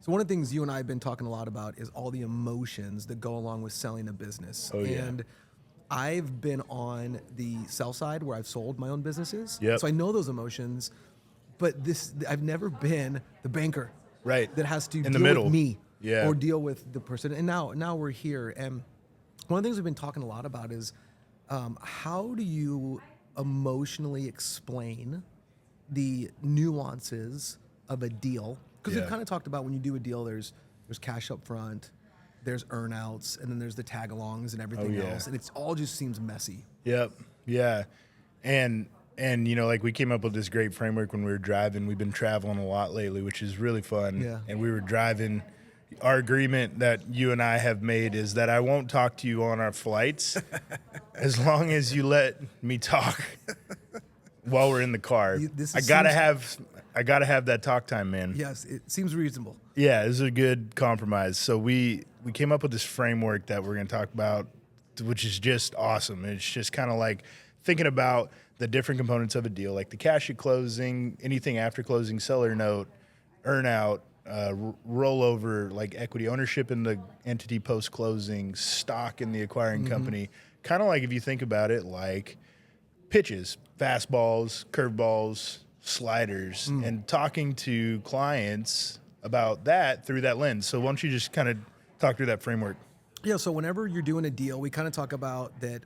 So one of the things you and I have been talking a lot about is all the emotions that go along with selling a business. Oh, yeah. And I've been on the sell side where I've sold my own businesses. Yep. So I know those emotions, but I've never been the banker Right. that has to In deal the middle. with me Yeah. or deal with the person. And now we're here. And one of the things we've been talking a lot about is how do you emotionally explain the nuances of a deal? Because we've kind of talked about when you do a deal, there's cash up front, there's earnouts, and then there's the tag-alongs and everything else. And it all just seems messy. Yep. Yeah. And like we came up with this great framework when we were driving. We've been traveling a lot lately, which is really fun. Yeah. And we were driving. Our agreement that you and I have made is that I won't talk to you on our flights as long as you let me talk while we're in the car. I gotta have that talk time, man. Yes, it seems reasonable. Yeah, this is a good compromise. So we came up with this framework that we're going to talk about, which is just awesome. It's just kind of like thinking about the different components of a deal, like the cash at closing, anything after closing, seller note, earnout, rollover, like equity ownership in the entity post-closing, stock in the acquiring company. Kind of like, if you think about it, like pitches, fastballs, curveballs, sliders, and talking to clients about that through that lens. So why don't you just kind of talk through that framework? Yeah, so whenever you're doing a deal, we kind of talk about that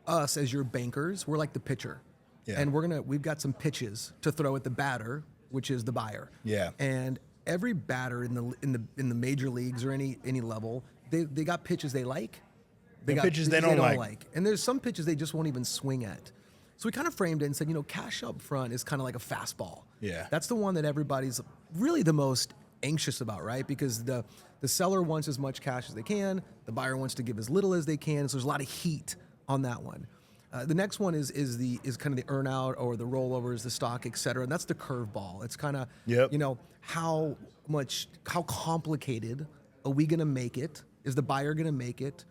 us as your bankers, we're like the pitcher. Yeah. And we've got some pitches to throw at the batter, which is the buyer. Yeah. And every batter in the major leagues or any level, they got pitches they like. They got pitches they don't like. And there's some pitches they just won't even swing at. So we kind of framed it and said, cash up front is kind of like a fastball. Yeah. That's the one that everybody's really the most anxious about, right? Because the seller wants as much cash as they can, the buyer wants to give as little as they can. So there's a lot of heat on that one. The next one is kind of the earnout or the rollovers, the stock, et cetera. And that's the curveball. It's kind of, how complicated are we going to make it? Is the buyer going to make it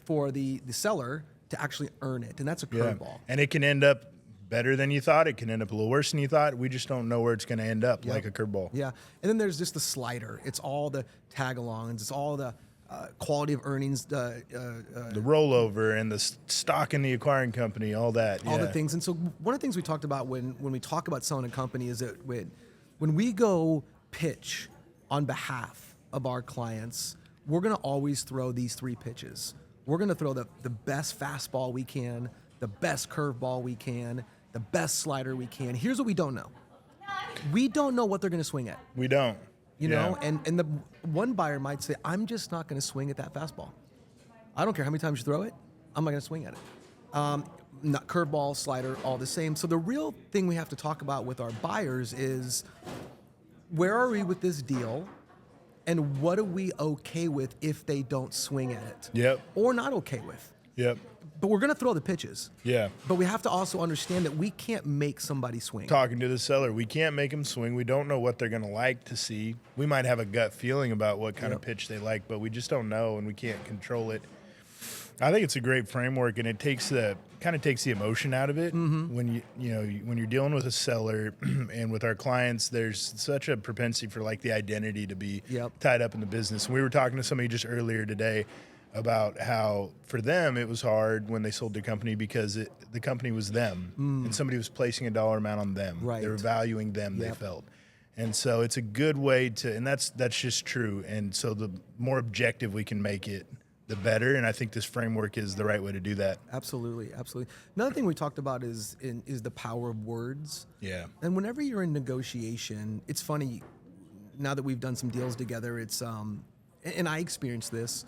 for the seller to actually earn it? And that's a curveball. And it can end up better than you thought. It can end up a little worse than you thought. We just don't know where it's going to end up, like a curveball. Yeah. And then there's just the slider. It's all the tag-alongs. It's all the quality of earnings. The rollover and the stock in the acquiring company, all that. All the things. And so one of the things we talked about when we talk about selling a company is that when we go pitch on behalf of our clients, we're going to always throw these three pitches. We're going to throw the best fastball we can, the best curveball we can, the best slider we can. Here's what we don't know. We don't know what they're going to swing at. We don't. You know, and the one buyer might say, I'm just not going to swing at that fastball. I don't care how many times you throw it. I'm not going to swing at it. Not curveball, slider, all the same. So the real thing we have to talk about with our buyers is, where are we with this deal? And what are we okay with if they don't swing at it? Yep. Or not okay with? Yep. But we're going to throw the pitches. Yeah. But we have to also understand that we can't make somebody swing. Talking to the seller, we can't make them swing. We don't know what they're going to like to see. We might have a gut feeling about what kind of pitch they like, but we just don't know, and we can't control it. I think it's a great framework, and it takes the emotion out of it. When when you're dealing with a seller and with our clients, there's such a propensity for like the identity to be tied up in the business. And we were talking to somebody just earlier today about how for them it was hard when they sold their company because the company was them and somebody was placing a dollar amount on them. Right. They were valuing them, they felt. And so it's a good way to, and that's just true. And so the more objective we can make it, the better. And I think this framework is the right way to do that. Absolutely, absolutely. Another thing we talked about is the power of words. Yeah. And whenever you're in negotiation, it's funny, now that we've done some deals together, it's and I experienced this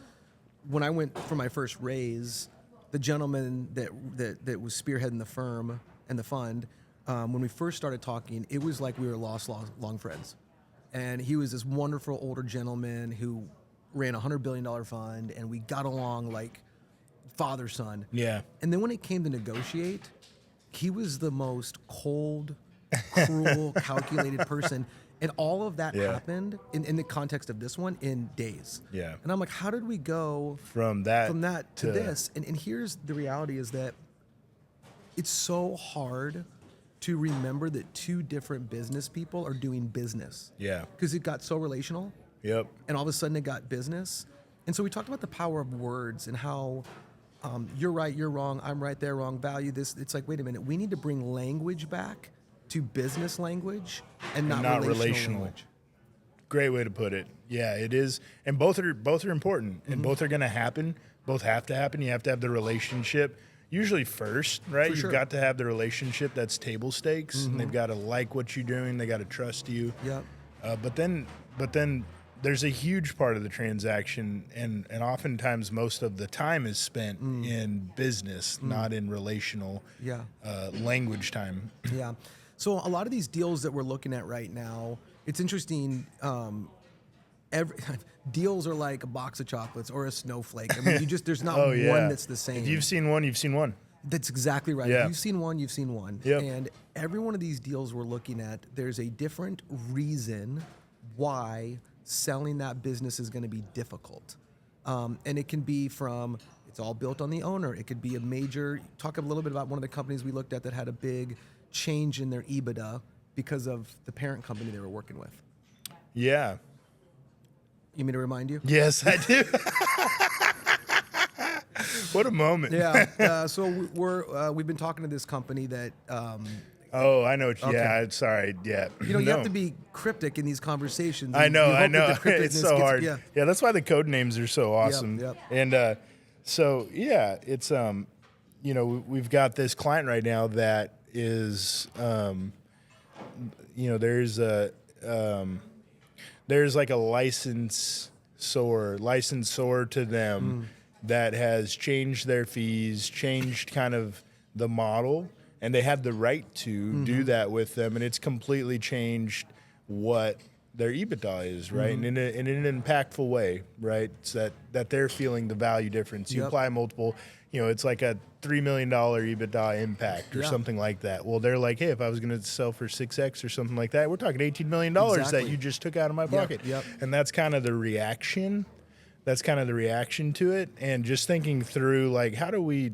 when I went for my first raise. The gentleman that was spearheading the firm and the fund, when we first started talking, it was like we were long friends. And he was this wonderful older gentleman who ran a $100 billion fund, and we got along like father-son. Yeah. And then when it came to negotiate, he was the most cold, cruel, calculated person. And all of that happened in the context of this one in days. Yeah. And I'm like, how did we go from that to this? And here's the reality is that it's so hard to remember that two different business people are doing business. Yeah. Because it got so relational. Yep. And all of a sudden it got business. And so we talked about the power of words and how you're right, you're wrong, I'm right, they're wrong, value this. It's like, wait a minute, we need to bring language back to business language and not relational language. Great way to put it. Yeah, it is. And both are important, and both are going to happen. Both have to happen. You have to have the relationship usually first, right? You've got to have the relationship that's table stakes, and they've got to like what you're doing. They got to trust you. Yeah. But then there's a huge part of the transaction, and oftentimes most of the time is spent in business, not in relational language time. Yeah. So a lot of these deals that we're looking at right now, it's interesting. Deals are like a box of chocolates or a snowflake. I mean, there's not one that's the same. If you've seen one, you've seen one. That's exactly right. Yeah. If you've seen one, you've seen one. Yep. And every one of these deals we're looking at, there's a different reason why selling that business is going to be difficult. And it can be from, it's all built on the owner. It could be a major, talk a little bit about one of the companies we looked at that had a big change in their EBITDA because of the parent company they were working with. Yeah. You mean to remind you? Yes, I do. What a moment. Yeah. So we've been talking to this company that. Oh, I know. Yeah, sorry. Yeah. You have to be cryptic in these conversations. I know. It's so hard. Yeah, that's why the code names are so awesome. Yep. And so yeah, it's we've got this client right now that is there's like a licensor to them that has changed their fees, changed kind of the model, and they had the right to do that with them, and it's completely changed what their EBITDA is, right? And in an impactful way, right? So that they're feeling the value difference. You apply multiple, it's like a $3 million EBITDA impact or something like that. Well, they're like, hey, if I was going to sell for 6X or something like that, we're talking $18 million that you just took out of my pocket. Yep. And that's kind of the reaction. That's kind of the reaction to it. And just thinking through, like, how do we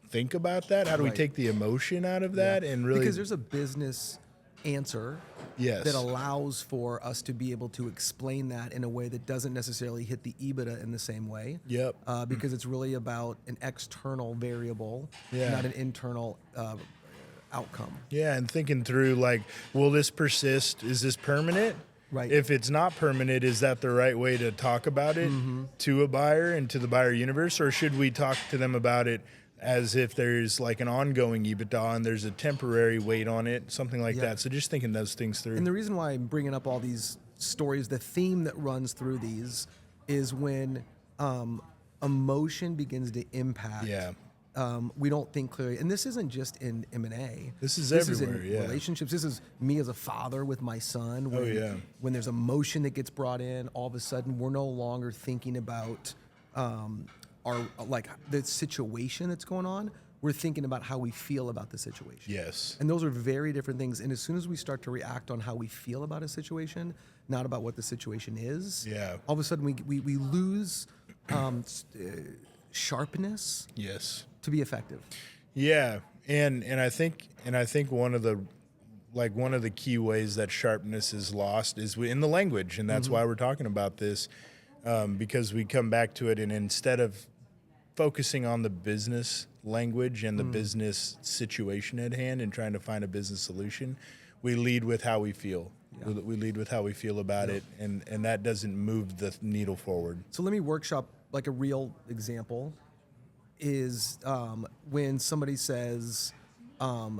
think about that? How do we take the emotion out of that? And really, because there's a business answer that allows for us to be able to explain that in a way that doesn't necessarily hit the EBITDA in the same way. Yep. Because it's really about an external variable, not an internal outcome. Yeah, and thinking through, like, will this persist? Is this permanent? Right. If it's not permanent, is that the right way to talk about it to a buyer and to the buyer universe? Or should we talk to them about it as if there's like an ongoing EBITDA and there's a temporary weight on it, something like that? So just thinking those things through. And the reason why I'm bringing up all these stories, the theme that runs through these is when emotion begins to impact. We don't think clearly, and this isn't just in M&A. This is everywhere. This is in relationships. This is me as a father with my son. When there's emotion that gets brought in, all of a sudden we're no longer thinking about the situation that's going on. We're thinking about how we feel about the situation. Yes. And those are very different things. And as soon as we start to react on how we feel about a situation, not about what the situation is, all of a sudden we lose sharpness. Yes. To be effective. Yeah, and I think one of the key ways that sharpness is lost is in the language, and that's why we're talking about this, because we come back to it, and instead of focusing on the business language and the business situation at hand and trying to find a business solution, we lead with how we feel. We lead with how we feel about it, and that doesn't move the needle forward. So let me workshop like a real example. Is when somebody says, are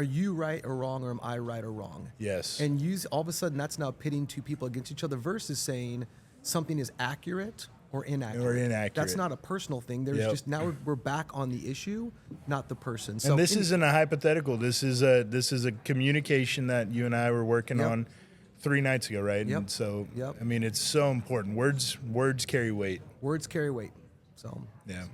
you right or wrong, or am I right or wrong? Yes. And all of a sudden that's now pitting two people against each other versus saying something is accurate or inaccurate. That's not a personal thing. There's just now we're back on the issue, not the person. So and this isn't a hypothetical. This is a communication that you and I were working on 3 nights ago, right? And so I mean, it's so important. Words carry weight. Words carry weight. So yeah.